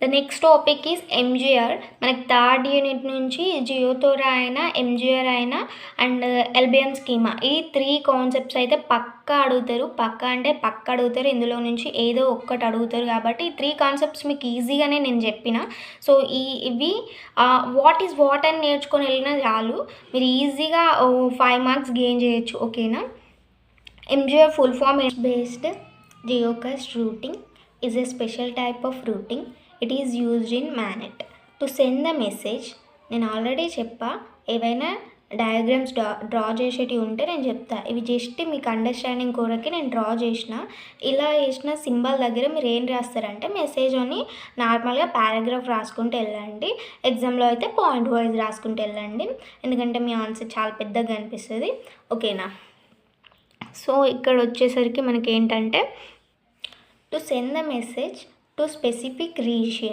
The next topic is MGR. మనకి third unit నుంచి జియోథోరా అయినా, ఎంజీఆర్ అయినా అండ్ ఎల్బిఎం స్కీమా, ఈ 3 కాన్సెప్ట్స్ అయితే పక్కా అడుగుతారు. పక్కా అంటే పక్కా అడుగుతారు. ఇందులో నుంచి ఏదో ఒక్కటి అడుగుతారు. కాబట్టి ఈ 3 కాన్సెప్ట్స్ మీకు ఈజీగానే నేను చెప్పిన. సో ఇవి వాట్ ఈజ్ వాట్ అని నేర్చుకొని వెళ్ళినా చాలు, మీరు ఈజీగా 5 మార్క్స్ గెయిన్ చేయొచ్చు. ఓకేనా. MGR full form is based geocached routing is a special type of routing. It is used in MANET to send the message. నేను ఆల్రెడీ చెప్పా, ఏవైనా డయాగ్రామ్స్ డ్రా చేసేటివి ఉంటే నేను చెప్తా. ఇవి జస్ట్ మీకు అండర్స్టాండింగ్ కొరకి నేను డ్రా చేసిన. ఇలా చేసిన సింబల్ దగ్గర మీరు ఏం రాస్తారంటే మెసేజ్ అని నార్మల్గా పారాగ్రాఫ్ రాసుకుంటూ వెళ్ళండి. ఎగ్జామ్లో అయితే పాయింట్ వైజ్ రాసుకుంటూ వెళ్ళండి, ఎందుకంటే మీ ఆన్సర్ చాలా పెద్దగా అనిపిస్తుంది. ఓకేనా. సో ఇక్కడ వచ్చేసరికి మనకి ఏంటంటే to send the message to specific region.